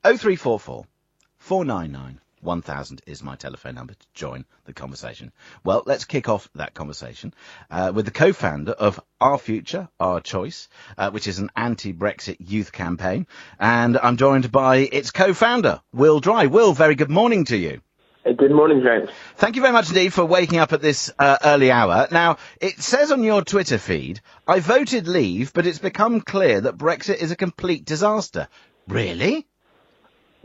0344 499 1000 is my telephone number to join the conversation. Well, let's kick off that conversation with the co-founder of Our Future, Our Choice, which is an anti-Brexit youth campaign. And I'm joined by its co-founder, Will Dry. Will, very good morning to you. Good morning, James. Thank you very much indeed for waking up at this early hour. Now, it says on your Twitter feed, I voted Leave, but it's become clear that Brexit is a complete disaster. Really?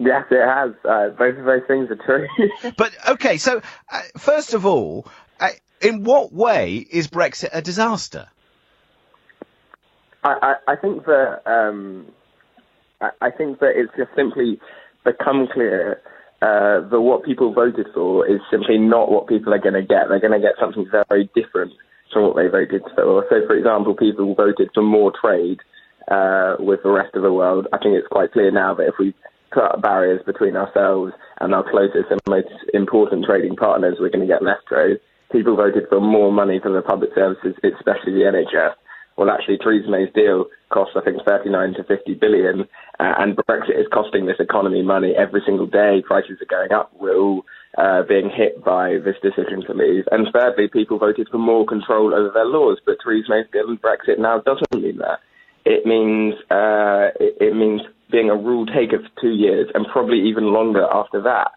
Yes, it has. Both of those things are true. But, OK, so, first of all, in what way is Brexit a disaster? I think that it's just simply become clear that what people voted for is simply not what people are going to get. They're going to get something very different from what they voted for. So, for example, people voted for more trade with the rest of the world. I think it's quite clear now that if we put up barriers between ourselves and our closest and most important trading partners, we're going to get less trade. People voted for more money for the public services, especially the NHS. Well, actually, Theresa May's deal costs, I think, 39 to 50 billion, and Brexit is costing this economy money every single day. Prices are going up. We're all being hit by this decision to leave. And thirdly, people voted for more control over their laws, but Theresa May's deal and Brexit now doesn't mean that. It means being a rule taker for 2 years and probably even longer after that.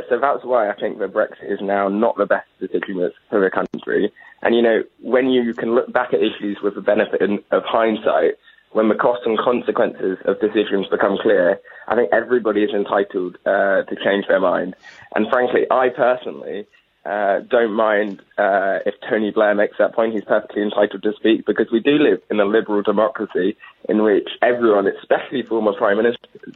So that's why I think that Brexit is now not the best decision for the country. And, you know, when you can look back at issues with the benefit of hindsight, when the costs and consequences of decisions become clear, I think everybody is entitled to change their mind. And frankly, I personally don't mind if Tony Blair makes that point. He's perfectly entitled to speak because we do live in a liberal democracy in which everyone, especially former prime ministers,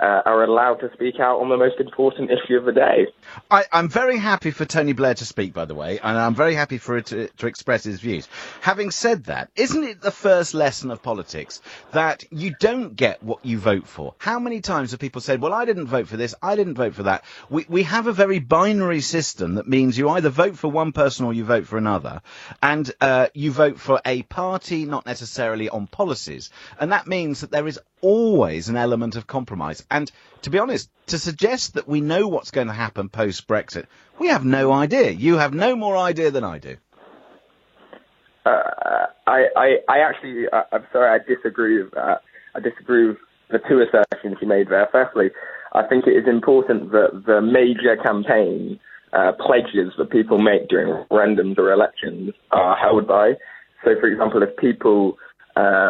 are allowed to speak out on the most important issue of the day. I'm very happy for Tony Blair to speak, by the way, and I'm very happy for it to express his views. Having said that, isn't it the first lesson of politics that you don't get what you vote for? How many times have people said, well, I didn't vote for this, I didn't vote for that? We have a very binary system that means you either vote for one person or you vote for another, and you vote for a party, not necessarily on policies. And that means that there is always an element of compromise. And to be honest, to suggest that we know what's going to happen post-Brexit, we have no idea. You have no more idea than I do. I'm sorry, I disagree with that. I disagree with the two assertions you made there. Firstly, I think it is important that the major campaign pledges that people make during referendums or elections are held by. So, for example, if people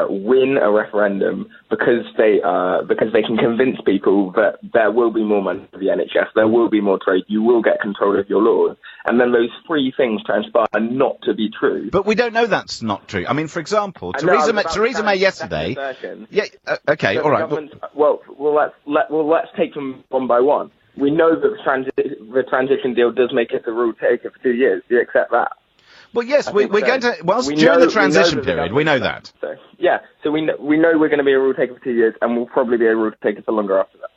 win a referendum because they can convince people that there will be more money for the NHS, there will be more trade, you will get control of your laws, and then those three things transpire not to be true. But we don't know that's not true. I mean, for example, Theresa May yesterday. Yeah. Okay. So all right. Let's take them one by one. We know that the transition deal does make it a rule taker for 2 years. Do you accept that? Well, yes, we're going to. During the transition period, we know that. So we know we're going to be a rule taker for 2 years, and we'll probably be a rule taker for longer after that.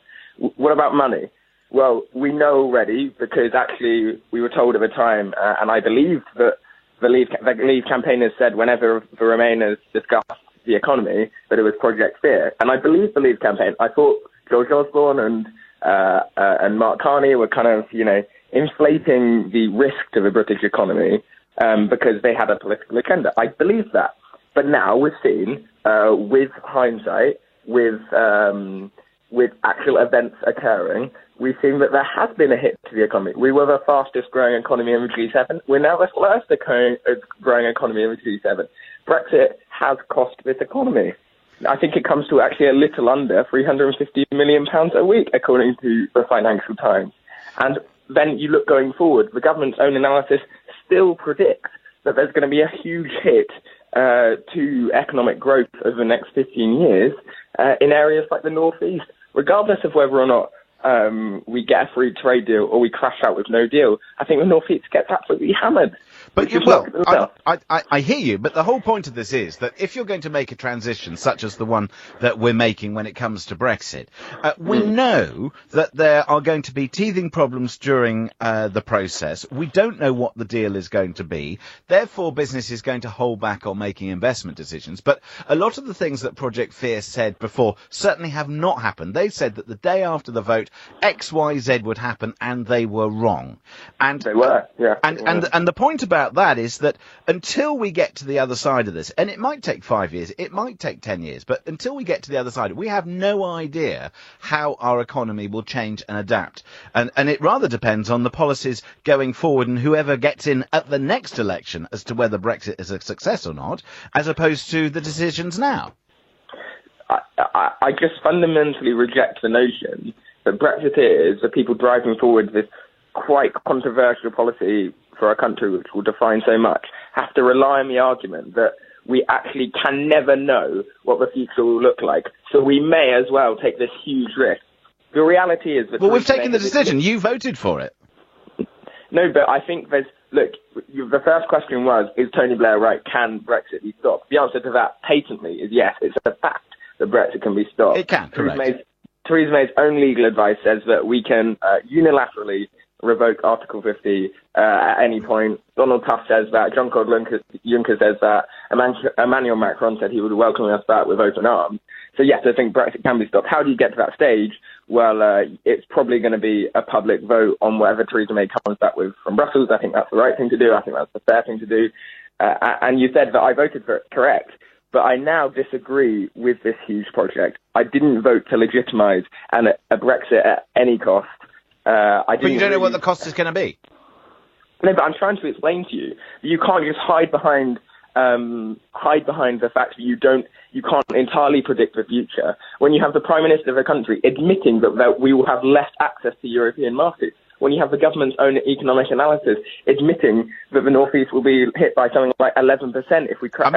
What about money? Well, we know already because actually we were told at the time, and I believed that the Leave campaigners said whenever the Remainers discussed the economy that it was Project Fear, and I believed the Leave campaign. I thought George Osborne and Mark Carney were kind of inflating the risk to the British economy. Because they had a political agenda. I believe that. But now we've seen, with hindsight, with actual events occurring, we've seen that there has been a hit to the economy. We were the fastest growing economy in the G7. We're now the slowest growing economy in the G7. Brexit has cost this economy. I think it comes to actually a little under £350 million a week, according to the Financial Times. And then you look going forward, the government's own analysis still predicts that there's going to be a huge hit to economic growth over the next 15 years in areas like the North East. Regardless of whether or not we get a free trade deal or we crash out with no deal, I think the North East gets absolutely hammered. But I hear you. But the whole point of this is that if you're going to make a transition such as the one that we're making when it comes to Brexit, we know that there are going to be teething problems during the process. We don't know what the deal is going to be. Therefore, business is going to hold back on making investment decisions. But a lot of the things that Project Fear said before certainly have not happened. They said that the day after the vote, X, Y, Z would happen, and they were wrong. And they were, yeah. And the point about that is that until we get to the other side of this, and it might take 5 years, it might take 10 years, but until we get to the other side, we have no idea how our economy will change and adapt. And it rather depends on the policies going forward and whoever gets in at the next election as to whether Brexit is a success or not, as opposed to the decisions now. I just fundamentally reject the notion that Brexiteers are people driving forward this quite controversial policy for our country, which will define so much, have to rely on the argument that we actually can never know what the future will look like. So we may as well take this huge risk. The reality is that... Well, we've taken the decision. You voted for it. No, but I think the first question was, is Tony Blair right? Can Brexit be stopped? The answer to that patently is yes. It's a fact that Brexit can be stopped. It can, correct. Theresa May's own legal advice says that we can unilaterally revoke Article 50 at any point. Donald Tusk says that. Jean-Claude Juncker says that. Emmanuel Macron said he would welcome us back with open arms. So yes, I think Brexit can be stopped. How do you get to that stage? Well, it's probably going to be a public vote on whatever Theresa May comes back with from Brussels. I think that's the right thing to do. I think that's the fair thing to do. And you said that I voted for it, correct. But I now disagree with this huge project. I didn't vote to legitimise a Brexit at any cost. But you don't know what the cost is going to be. No, but I'm trying to explain to you. You can't just hide behind the fact that you can't entirely predict the future. When you have the Prime Minister of a country admitting that we will have less access to European markets, when you have the government's own economic analysis admitting that the North East will be hit by something like 11% if we crash.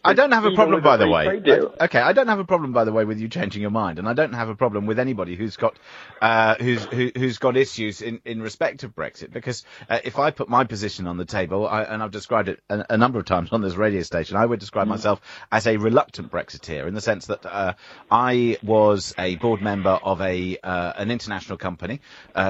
I don't have a problem, by the way. Okay, I don't have a problem, by the way, with you changing your mind, and I don't have a problem with anybody who's got issues in respect of Brexit. Because if I put my position on the table, and I've described it a number of times on this radio station, I would describe myself as a reluctant Brexiteer in the sense that I was a board member of an international company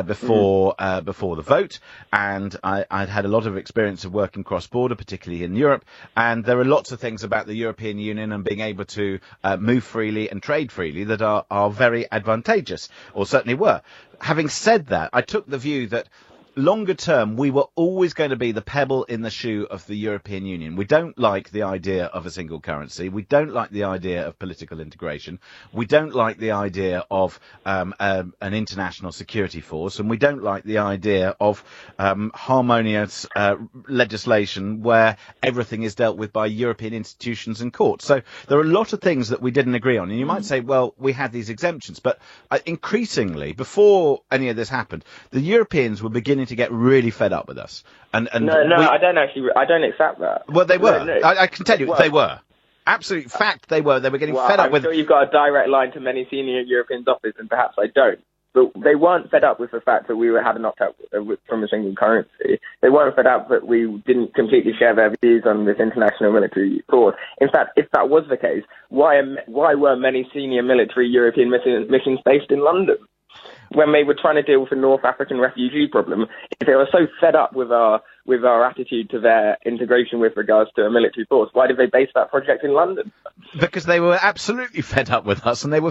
before the vote, and I'd had a lot of experience of working cross-border, particularly in Europe, and there are lots of things about the European Union and being able to move freely and trade freely that are very advantageous, or certainly were. Having said that, I took the view that longer term, we were always going to be the pebble in the shoe of the European Union. We don't like the idea of a single currency. We don't like the idea of political integration. We don't like the idea of an international security force. And we don't like the idea of harmonious legislation where everything is dealt with by European institutions and courts. So there are a lot of things that we didn't agree on. And you might say, well, we had these exemptions. But increasingly, before any of this happened, the Europeans were beginning to get really fed up with us. I don't accept that. Well, they were. No. I can tell you, they were. Absolute fact, they were. They were getting fed up with... I'm sure you've got a direct line to many senior Europeans' office, and perhaps I don't. But they weren't fed up with the fact that we had an opt-out from a single currency. They weren't fed up that we didn't completely share their views on this international military force. In fact, if that was the case, why were many senior military European missions based in London? When they were trying to deal with the North African refugee problem, if they were so fed up with our attitude to their integration with regards to a military force, why did they base that project in London? Because they were absolutely fed up with us, and they were